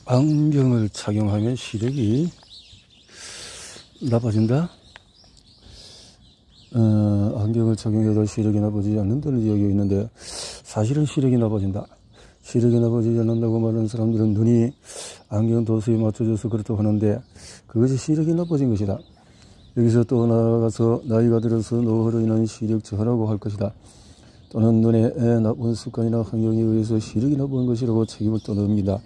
안경을 착용하면 시력이 나빠진다? 안경을 착용해도 시력이 나빠지지 않는다는 이야기가 있는데, 사실은 시력이 나빠진다. 시력이 나빠지지 않는다고 말하는 사람들은 눈이 안경 도수에 맞춰져서 그렇다고 하는데, 그것이 시력이 나빠진 것이다. 여기서 또 나아가서 나이가 들어서 노화로 인한 시력 저하라고 할 것이다. 또는 눈에 나쁜 습관이나 환경에 의해서 시력이 나쁜 것이라고 책임을 떠넘긴다.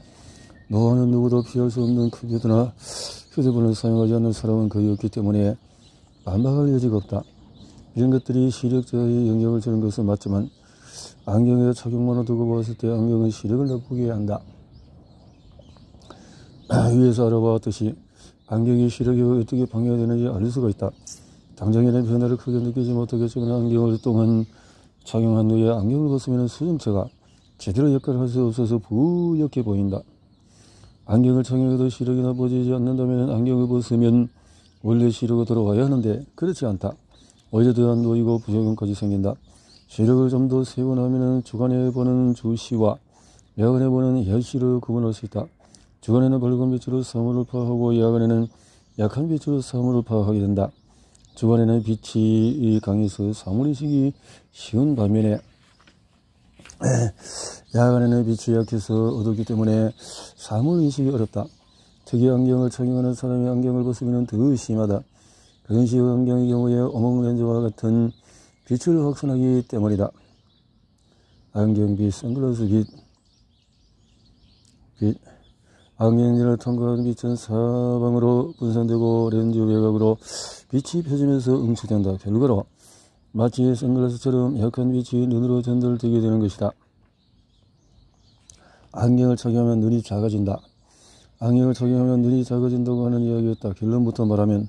노화는 누구도 피할 수 없는 컴퓨터나 휴대폰을 사용하지 않는 사람은 거의 없기 때문에 반박할 여지가 없다. 이런 것들이 시력 저하에 영향을 주는 것은 맞지만 안경의 착용만을 두고 보았을 때 안경은 시력을 나쁘게 한다. 위에서 알아보았듯이 안경이 시력에 어떻게 방해가 되는지 알 수가 있다. 당장에는 변화를 크게 느끼지 못하겠지만 안경을 오랫동안 착용한 후에 안경을 벗으면 수정체가 제대로 역할을 할 수 없어서 부옇게 보인다. 안경을 착용해도 시력이 나빠지지 않는다면 안경을 벗으면 원래 시력으로 돌아와야 하는데 그렇지 않다. 오히려 더한 노이고 부작용까지 생긴다. 시력을 좀 더 세분하면 주간에 보는 주시와 야간에 보는 야시를 구분할 수 있다. 주간에는 밝은 빛으로 사물을 파악하고 야간에는 약한 빛으로 사물을 파악하게 된다. 주간에는 빛이 강해서 사물인식이 쉬운 반면에 야간에는 빛이 약해서 어둡기 때문에 사물인식이 어렵다. 특히 안경을 착용하는 사람이 안경을 벗으면 더 심하다. 그런 식의 안경의 경우에 오목렌즈와 같은 빛을 확산하기 때문이다. 안경빛, 선글라스 빛. 안경렌즈를 통과하는 빛은 사방으로 분산되고 렌즈 외곽으로 빛이 펴지면서 응축된다. 결과로 마치 선글라스처럼 약한 빛이 눈으로 전달되게 되는 것이다. 안경을 착용하면 눈이 작아진다. 안경을 착용하면 눈이 작아진다고 하는 이야기였다. 결론부터 말하면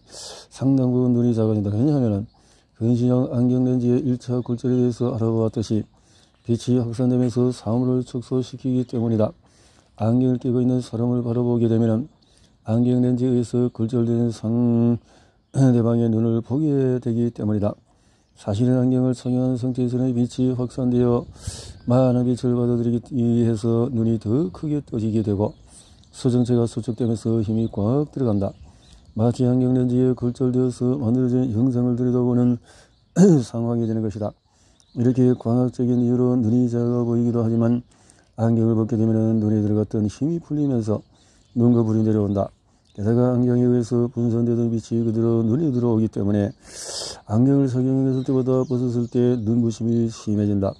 상당 부분 눈이 작아진다. 왜냐하면 근시형 안경 렌즈의 1차 굴절에 대해서 알아보았듯이 빛이 확산되면서 사물을 축소시키기 때문이다. 안경을 끼고 있는 사람을 바라보게 되면 안경 렌즈에 의해서 굴절되는 상대방의 눈을 보게 되기 때문이다. 사실은 안경을 착용한 상태에서는 빛이 확산되어 많은 빛을 받아들이기 위해서 눈이 더 크게 떠지게 되고 수정체가 수축되면서 힘이 꽉 들어간다. 마치 안경 렌즈에 굴절되어서 만들어진 형상을 들여다보는 상황이 되는 것이다. 이렇게 광학적인 이유로 눈이 작아 보이기도 하지만 안경을 벗게 되면 눈에 들어갔던 힘이 풀리면서 눈과 불이 내려온다. 게다가 안경에 의해서 분산되던 빛이 그대로 눈에 들어오기 때문에 안경을 착용했을 때보다 벗었을 때 눈부심이 심해진다.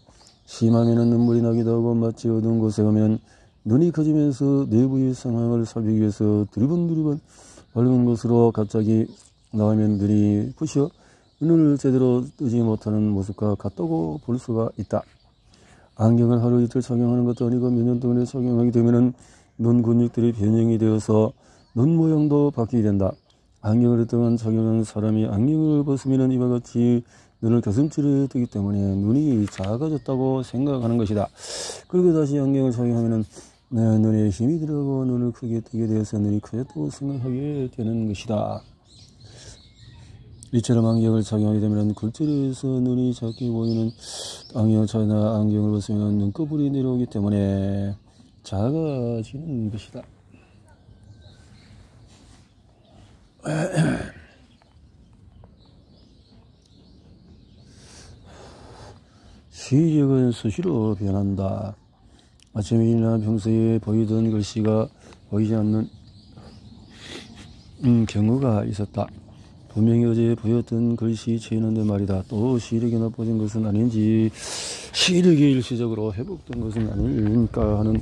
심하면 눈물이 나기도 하고 마치 어두운 곳에 가면 눈이 커지면서 내부의 상황을 살피기 위해서 두리번두리번 밝은 곳으로 갑자기 나오면 눈이 부셔 눈을 제대로 뜨지 못하는 모습과 같다고 볼 수가 있다. 안경을 하루 이틀 착용하는 것도 아니고 몇 년 동안에 착용하게 되면 눈 근육들이 변형이 되어서 눈 모양도 바뀌게 된다. 안경을 오랫동안 착용하는 사람이 안경을 벗으면 이와 같이 눈을 가슴치려 뜨기 때문에 눈이 작아졌다고 생각하는 것이다. 그리고 다시 안경을 착용하면 눈에 힘이 들어가고 눈을 크게 뜨게 되어서 눈이 커졌다고 생각하게 되는 것이다. 이처럼 안경을 착용하게 되면 굴절에서 눈이 작게 보이는 안경을 벗으면 눈꺼풀이 내려오기 때문에 작아지는 것이다. 시력은 수시로 변한다. 아침에 일어나 평소에 보이던 글씨가 보이지 않는 경우가 있었다. 분명히 어제 보였던 글씨 체인인데 말이다. 또 시력이 나빠진 것은 아닌지 시력이 일시적으로 회복된 것은 아닐까 하는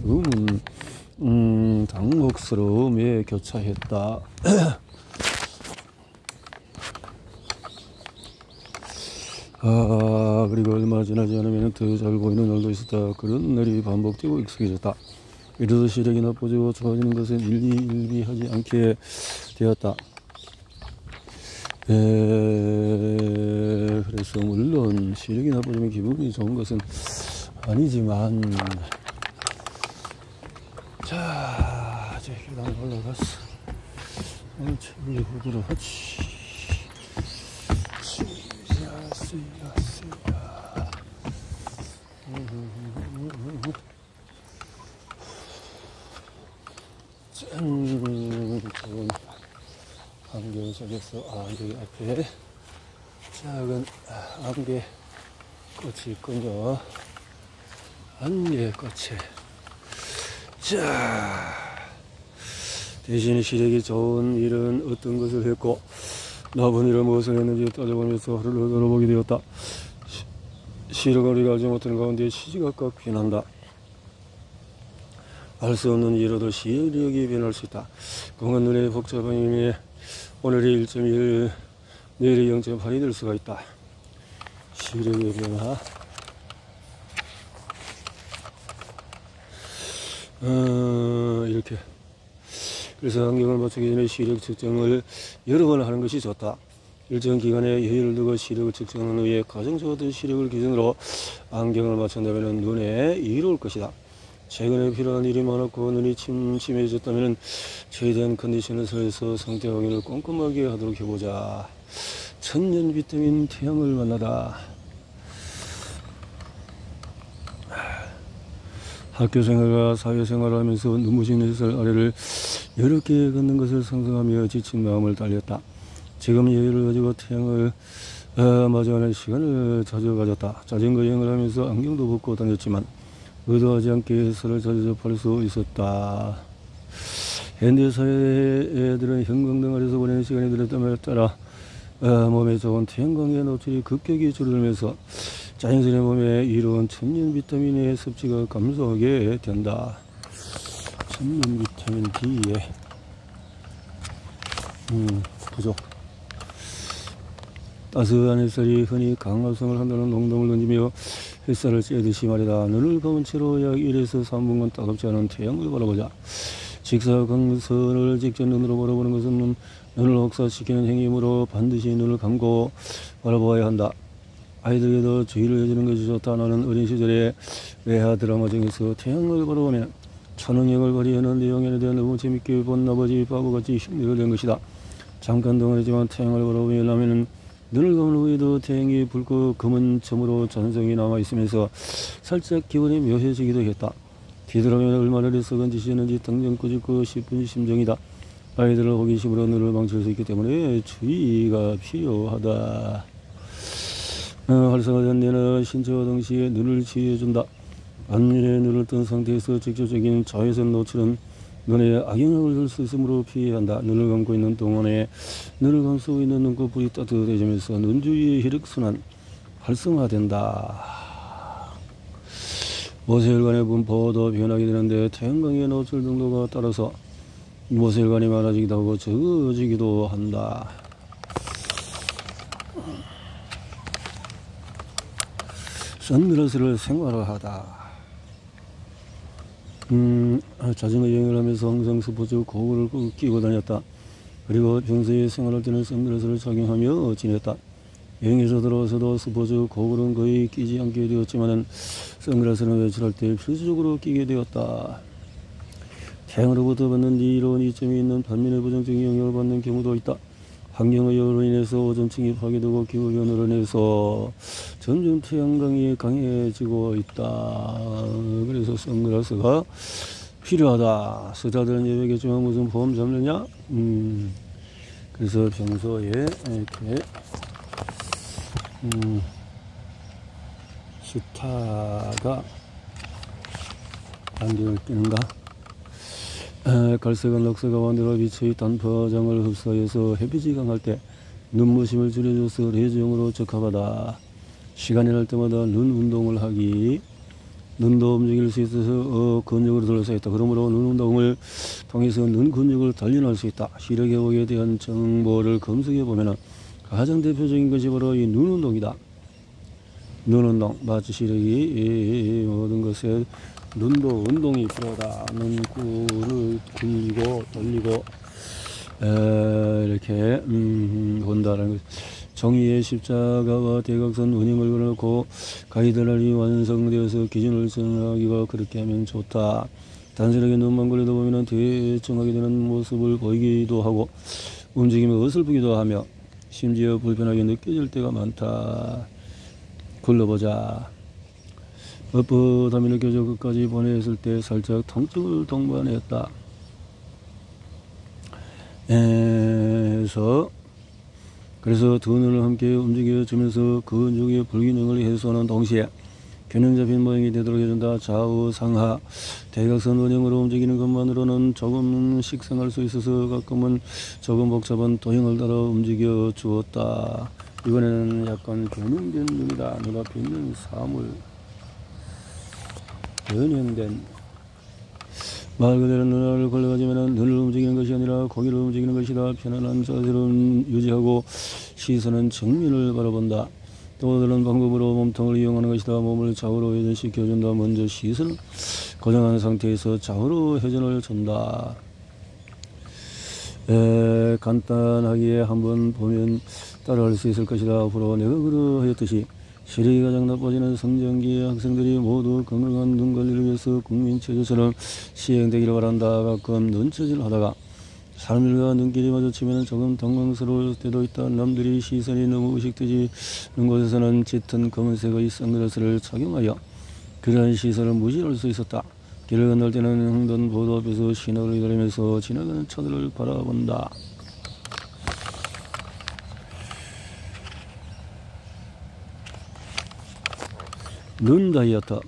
당혹스러움에 교차했다. 그리고 얼마 지나지 않으면 더 잘 보이는 날도 있었다. 그런 날이 반복되고 익숙해졌다. 이래서 시력이 나빠지고 좋아지는 것은 일비하지 않게 되었다. 그래서 물론 시력이 나빠지면 기분이 좋은 것은 아니지만 자 이제 계단 올라갔어. 체리 후드로 하지. 좋은 안경 속에서 여기 앞에 작은 안개 꽃이 있군요. 안개 꽃에 자 대신 시력이 좋은 일은 어떤 것을 했고 나쁜 일은 무엇을 했는지 따져보면서 하루를 돌아보게 되었다. 시력을 우리가 알지 못하는 가운데 시지각각 변한다. 알 수 없는 이유로도 시력이 변할 수 있다. 공간 눈의 복잡한 힘에 오늘이 1.1, 내일이 0.8이 될 수가 있다. 시력의 변화. 이렇게. 그래서 안경을 맞추기 전에 시력 측정을 여러 번 하는 것이 좋다. 일정 기간에 여유를 두고 시력을 측정한 후에 가정적인 시력을 기준으로 안경을 맞춘다면 눈에 이로울 것이다. 최근에 필요한 일이 많았고 눈이 침침해졌다면 최대한 컨디션을 살려서 상태 확인을 꼼꼼하게 하도록 해보자. 천년 비타민 태양을 만나다. 학교생활과 사회생활을 하면서 눈부신 햇살 아래를 여러 개 걷는 것을 상상하며 지친 마음을 달렸다. 지금 여유를 가지고 태양을 마주하는 시간을 자주 가졌다. 자전거 여행을 하면서 안경도 벗고 다녔지만 의도하지 않게 햇살을 자주 접할 수 있었다. 현대사회 애들은 형광등 아래서 보내는 시간이 늘었다에 따라 몸에 좋은 태양광의 노출이 급격히 줄어들면서 자연스레 몸에 이로운 천연 비타민의 섭취가 감소하게 된다. 천연 비타민 D의 부족. 따스한 햇살이 흔히 강압성을 한다는 농담을 던지며 햇살을 쬐듯이 말이다. 눈을 감은 채로 약 1에서 3분간 따갑지 않은 태양을 바라보자. 직사광선을 직접 눈으로 바라보는 것은 눈을 혹사시키는 행위이므로 반드시 눈을 감고 바라보아야 한다. 아이들에게도 주의를 해주는 것이 좋다. 나는 어린 시절에 외화 드라마 중에서 태양을 바라보면 초능력을 발휘하는 내용에 대해 너무 재밌게 본 나머지 바보같이 흉내를 낸 것이다. 잠깐 동안이지만 태양을 바라보며 나면 눈을 감은 후에도 태양이 붉고 검은 점으로 잔성이 남아있으면서 살짝 기분이 묘해지기도 했다. 뒤돌아보면 얼마나 썩은 짓이었는지 당장 꼬집고 싶은 심정이다. 아이들을 호기심으로 눈을 망칠 수 있기 때문에 주의가 필요하다. 활성화된 뇌는 신체와 동시에 눈을 치유해준다. 반면에 눈을 뜬 상태에서 직접적인 자외선 노출은 눈에 악영향을 줄 수 있으므로 피해야 한다. 눈을 감고 있는 동안에 눈을 감싸고 있는 눈꺼풀이 따뜻해지면서 눈 주위의 혈액순환 활성화된다. 모세혈관의 분포도 변하게 되는데 태양광의 노출 정도가 따라서 모세혈관이 많아지기도 하고 적어지기도 한다. 선글라스를 생활화하다. 자전거 여행을 하면서 항상 스포츠 고글을 꼭 끼고 다녔다. 그리고 평소에 생활할 때는 선글라스를 착용하며 지냈다. 여행에서 들어와서도 스포츠 고글은 거의 끼지 않게 되었지만 선글라스는 외출할 때 필수적으로 끼게 되었다. 태양으로부터 받는 이로운 이점이 있는 반면에 부정적인 영향을 받는 경우도 있다. 환경오염으로 인해서 오존층이 파괴되고 기후변화로 인해서 점점 태양광이 강해지고 있다. 그래서 선글라스가 필요하다. 스타들은 예외겠지만 무슨 보험 잡느냐? 그래서 평소에 이렇게 스타가 안경을 끼는가? 갈색은 녹색 가운데로 빛의 단파장을 흡수해서 햇빛이 강할 때 눈부심을 줄여줘서 레저용으로 적합하다. 시간이 날 때마다 눈 운동을 하기. 눈도 움직일 수 있어서 근육으로 둘러싸여 있다. 그러므로 눈 운동을 통해서 눈 근육을 단련할 수 있다. 시력 회복에 대한 정보를 검색해 보면 가장 대표적인 것이 바로 이 눈 운동이다. 눈 운동, 마치 시력이 모든 것에 눈도 운동이 필요하다. 눈구를 굴리고 돌리고 이렇게 본다는 것. 정의의 십자가와 대각선 운임을 그려놓고 가이드라인이 완성되어서 기준을 정하기가 그렇게 하면 좋다. 단순하게 눈만 걸려도 보면 대충하게 되는 모습을 보이기도 하고 움직이면 어설프기도 하며 심지어 불편하게 느껴질 때가 많다. 굴러보자. 뻣뻣함이 느껴져 끝까지 보냈을 때 살짝 통증을 동반했다. 해서 그래서 두 눈을 함께 움직여주면서 근육의 불균형을 해소하는 동시에 균형 잡힌 모양이 되도록 해준다. 좌우 상하 대각선 원형으로 움직이는 것만으로는 조금씩 생각할 수 있어서 가끔은 조금 복잡한 도형을 따라 움직여 주었다. 이번에는 약간 변형된 눈이다. 눈앞에 있는 사물 변형된 말 그대로 눈알을 걸러가지면 눈을 움직이는 것이 아니라 고개를 움직이는 것이다. 편안한 자세를 유지하고 시선은 정면을 바라본다. 또 다른 방법으로 몸통을 이용하는 것이다. 몸을 좌우로 회전시켜준다. 먼저 시선을 고정한 상태에서 좌우로 회전을 준다. 간단하게 한번 보면 따라할 수 있을 것이다. 앞으로 내가 그러하였듯이 시력이 가장 나빠지는 성장기의 학생들이 모두 건강한 눈 관리를 위해서 국민체조처럼 시행되기를 바란다. 가끔 눈처질 하다가 사람들과 눈길이 마주치면 조금 당황스러울 때도 있다. 남들이 시선이 너무 의식되지 않는 곳에서는 짙은 검은색의 선글라스를 착용하여 그러한 시선을 무시할 수 있었다. 길을 건널 때는 횡단보도 앞에서 신호를 기다리면서 지나가는 차들을 바라본다. 눈 다이어트.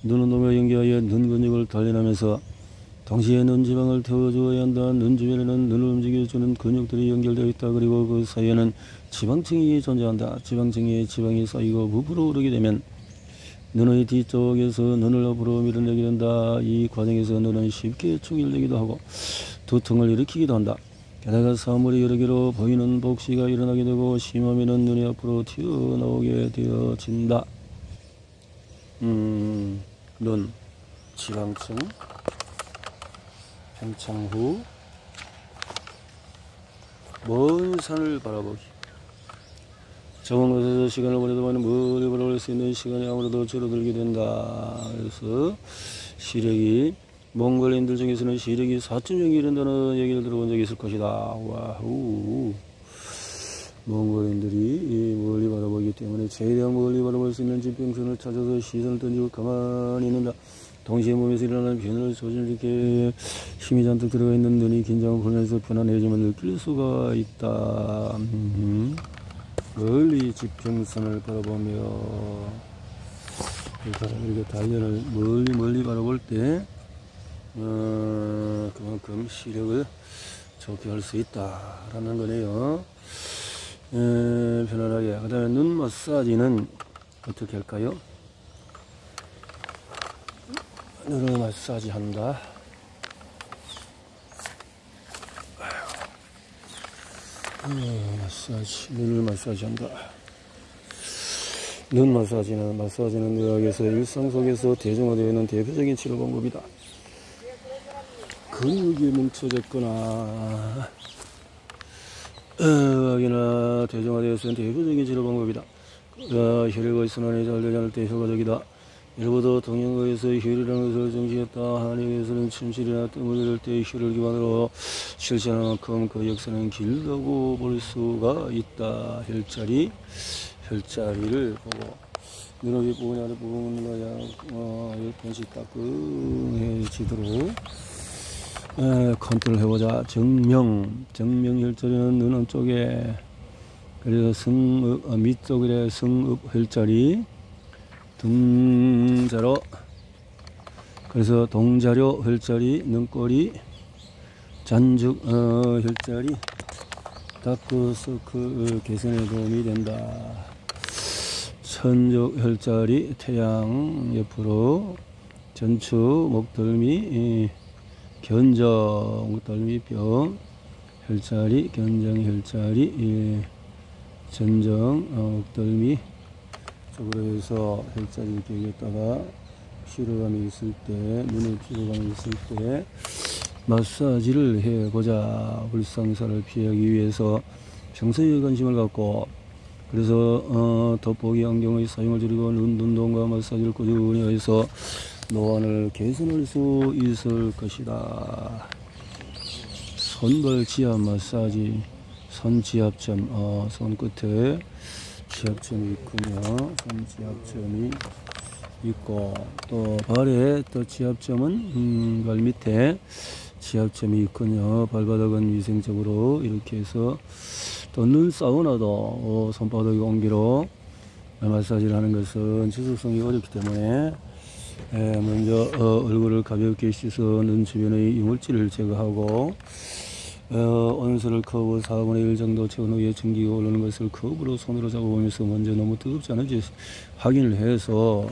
눈 운동과 연계하여 눈 근육을 단련하면서 동시에 눈 지방을 태워주어야 한다. 눈 주변에는 눈을 움직여주는 근육들이 연결되어 있다. 그리고 그 사이에는 지방층이 존재한다. 지방층에 지방이 쌓이고 부풀어 오르게 되면 눈의 뒤쪽에서 눈을 앞으로 밀어내게 된다. 이 과정에서 눈은 쉽게 충혈되기도 하고 두통을 일으키기도 한다. 게다가 사물이 여러 개로 보이는 복시가 일어나게 되고 심하면 눈이 앞으로 튀어나오게 되어진다. 눈, 지방층, 팽창 후 먼 산을 바라보기. 적은 곳에서 시간을 보내다만 멀리 바라볼 수 있는 시간이 아무래도 줄어들게 된다. 그래서 시력이 몽골인들 중에서는 시력이 4.0이 이른다는 얘기를 들어본 적이 있을 것이다. 와우. 몽골인들이 멀리 바라보기 때문에 최대한 멀리 바라볼 수 있는 지평선을 찾아서 시선을 던지고 가만히 있는다. 동시에 몸에서 일어나는 변화를 조절하게 힘이 잔뜩 들어가 있는 눈이 긴장을 풀면서 편안해짐을 느낄 수가 있다. 멀리 지평선을 바라보며 이렇게 단련을 멀리 바라볼 때 그만큼 시력을 좋게 할 수 있다라는 거네요. 편안하게. 그 다음에 눈 마사지는 어떻게 할까요? 눈을 마사지 한다. 눈을 마사지 한다. 눈 마사지는 의학에서 일상 속에서 대중화되어 있는 대표적인 치료 방법이다. 근육이 뭉쳐졌거나 의학이나 대중화되어 있는 대표적인 치료 방법이다. 혈액의 순환이 잘 되지 않을 때 효과적이다. 일부도 동양어에서 혈이라는 것을 정지했다. 한의에서는 침실이나 뜸을 잃을 때 혈을 기반으로 실천하는 만큼 그 역사는 길다고 볼 수가 있다. 혈자리를 보고 눈의 윗부분이 아랫부분을 약간씩 따끔해지도록 컨트롤 해보자. 정명혈자리는 눈 안쪽에, 그래서 밑쪽에 승읍혈자리, 등자로, 그래서 동자료 혈자리, 눈꼬리, 잔죽 혈자리, 다크서클 개선에 도움이 된다. 천적 혈자리, 태양 옆으로, 전추, 목덜미, 견적, 목덜미 뼈 혈자리, 견정 혈자리, 전정, 목덜미 쪽으로 해서 혈자리 이렇게 여기다가 피로감이 있을 때, 눈에 피로감이 있을 때 마사지를 해보자. 불상사를 피하기 위해서 평소에 관심을 갖고, 그래서 돋보기 안경의 사용을 줄이고 눈 운동과 마사지를 꾸준히 해서 노안을 개선할 수 있을 것이다. 손발 지압 마사지, 손지압점, 손끝에 지압점이 있군요. 손지압점이 있고, 또 발에 또 지압점은 발 밑에 지압점이 있군요. 발바닥은 위생적으로 이렇게 해서 또 눈 사우나도 손바닥 온기로 마사지를 하는 것은 지속성이 어렵기 때문에 먼저 얼굴을 가볍게 씻어 눈 주변의 이물질을 제거하고 온수를 컵 4분의 1 정도 채운 후에 전기가 오르는 것을 컵으로 손으로 잡아보면서 먼저 너무 뜨겁지 않은지 확인을 해서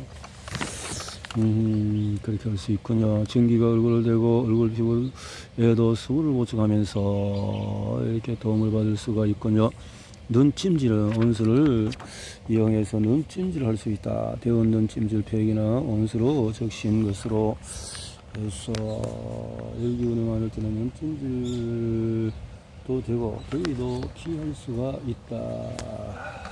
그렇게 할 수 있군요. 전기가 얼굴을 대고 얼굴 피부에도 수분을 보충하면서 이렇게 도움을 받을 수가 있군요. 눈찜질은 온수를 이용해서 눈찜질을 할 수 있다. 데운 눈찜질 팩이나 온수로 적신 것으로 해서 열기운이 많을 때는 눈찜질도 되고 더위도 피할 수가 있다.